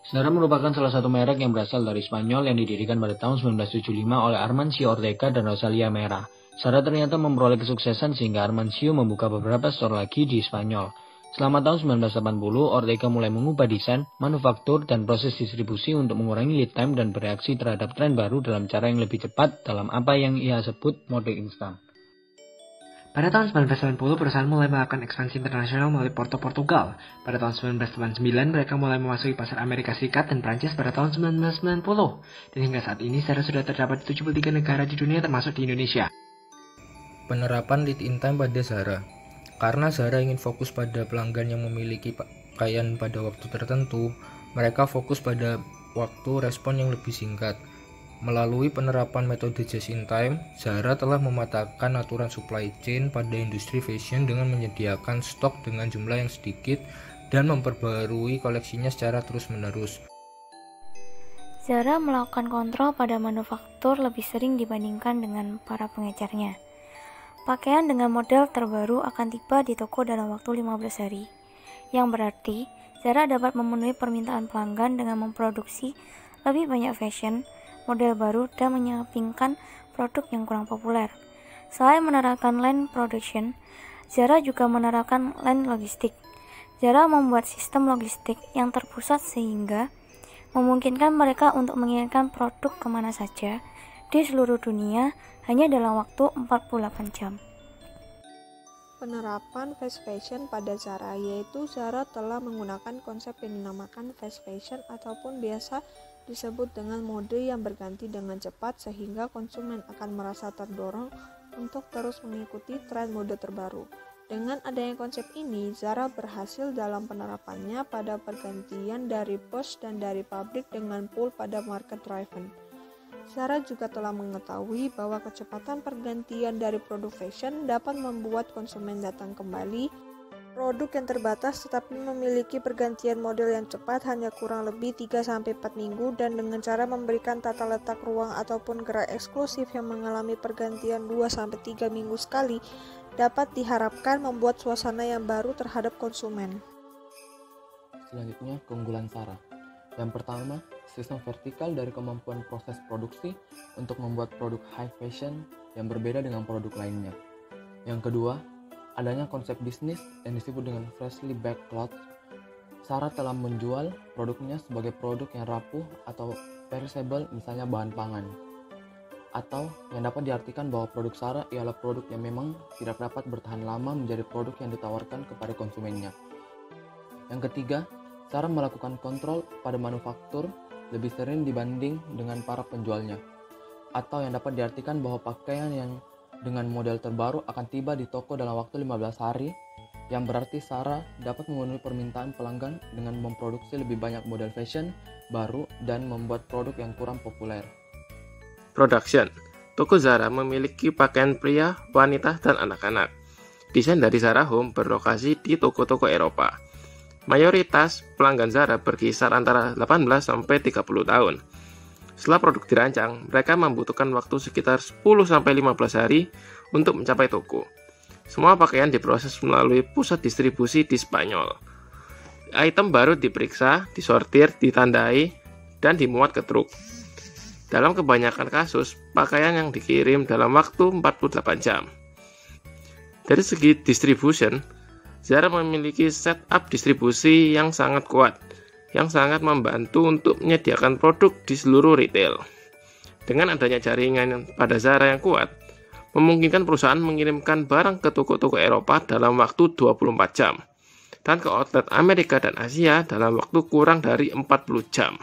Zara merupakan salah satu merek yang berasal dari Spanyol yang didirikan pada tahun 1975 oleh Armancio Ortega dan Rosalia Mera. Zara ternyata memperoleh kesuksesan sehingga Armancio membuka beberapa store lagi di Spanyol. Selama tahun 1980, Ortega mulai mengubah desain, manufaktur, dan proses distribusi untuk mengurangi lead time dan bereaksi terhadap tren baru dalam cara yang lebih cepat dalam apa yang ia sebut mode instan. Pada tahun 1990, perusahaan mulai melakukan ekspansi internasional melalui Porto, Portugal. Pada tahun 1989, mereka mulai memasuki pasar Amerika Serikat dan Prancis pada tahun 1990. Dan hingga saat ini, Zara sudah terdapat di 73 negara di dunia termasuk di Indonesia. Penerapan lead-in time pada Zara. Karena Zara ingin fokus pada pelanggan yang memiliki pakaian pada waktu tertentu, mereka fokus pada waktu respon yang lebih singkat. Melalui penerapan metode just-in-time, Zara telah mematahkan aturan supply chain pada industri fashion dengan menyediakan stok dengan jumlah yang sedikit dan memperbarui koleksinya secara terus-menerus. Zara melakukan kontrol pada manufaktur lebih sering dibandingkan dengan para pengecernya. Pakaian dengan model terbaru akan tiba di toko dalam waktu 15 hari, yang berarti Zara dapat memenuhi permintaan pelanggan dengan memproduksi lebih banyak fashion, model baru, dan menyampingkan produk yang kurang populer. Selain menerapkan line production, Zara juga menerapkan line logistik. Zara membuat sistem logistik yang terpusat sehingga memungkinkan mereka untuk mengirimkan produk kemana saja di seluruh dunia hanya dalam waktu 48 jam. Penerapan fast fashion pada Zara, yaitu Zara telah menggunakan konsep yang dinamakan fast fashion ataupun biasa disebut dengan mode yang berganti dengan cepat sehingga konsumen akan merasa terdorong untuk terus mengikuti tren mode terbaru. Dengan adanya konsep ini, Zara berhasil dalam penerapannya pada pergantian dari push dan dari pabrik dengan pull pada market driven. Zara juga telah mengetahui bahwa kecepatan pergantian dari produk fashion dapat membuat konsumen datang kembali. Produk yang terbatas tetapi memiliki pergantian model yang cepat hanya kurang lebih 3-4 minggu dan dengan cara memberikan tata letak ruang ataupun gerai eksklusif yang mengalami pergantian 2-3 minggu sekali dapat diharapkan membuat suasana yang baru terhadap konsumen. Selanjutnya, keunggulan Zara. Yang pertama, sistem vertikal dari kemampuan proses produksi untuk membuat produk high fashion yang berbeda dengan produk lainnya. Yang kedua, adanya konsep bisnis yang disebut dengan freshly baked clothes. Zara telah menjual produknya sebagai produk yang rapuh atau perishable, misalnya bahan pangan. Atau yang dapat diartikan bahwa produk Zara ialah produk yang memang tidak dapat bertahan lama menjadi produk yang ditawarkan kepada konsumennya. Yang ketiga, Zara melakukan kontrol pada manufaktur lebih sering dibanding dengan para penjualnya. Atau yang dapat diartikan bahwa pakaian yang dengan model terbaru akan tiba di toko dalam waktu 15 hari, yang berarti Zara dapat memenuhi permintaan pelanggan dengan memproduksi lebih banyak model fashion baru dan membuat produk yang kurang populer. Production. Toko Zara memiliki pakaian pria, wanita, dan anak-anak. Desain dari Zara Home berlokasi di toko-toko Eropa. Mayoritas pelanggan Zara berkisar antara 18-30 tahun. Setelah produk dirancang, mereka membutuhkan waktu sekitar 10-15 hari untuk mencapai toko. Semua pakaian diproses melalui pusat distribusi di Spanyol. Item baru diperiksa, disortir, ditandai, dan dimuat ke truk. Dalam kebanyakan kasus, pakaian yang dikirim dalam waktu 48 jam. Dari segi distribution, Zara memiliki setup distribusi yang sangat kuat, yang sangat membantu untuk menyediakan produk di seluruh retail. Dengan adanya jaringan pada Zara yang kuat, memungkinkan perusahaan mengirimkan barang ke toko-toko Eropa dalam waktu 24 jam, dan ke outlet Amerika dan Asia dalam waktu kurang dari 40 jam.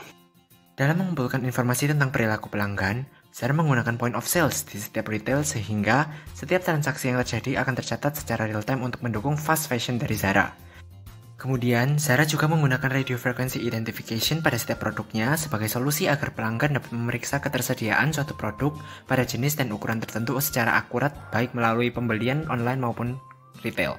Dalam mengumpulkan informasi tentang perilaku pelanggan, Zara menggunakan point of sales di setiap retail sehingga setiap transaksi yang terjadi akan tercatat secara real time untuk mendukung fast fashion dari Zara. Kemudian, Zara juga menggunakan radio frequency identification pada setiap produknya sebagai solusi agar pelanggan dapat memeriksa ketersediaan suatu produk pada jenis dan ukuran tertentu secara akurat baik melalui pembelian online maupun retail.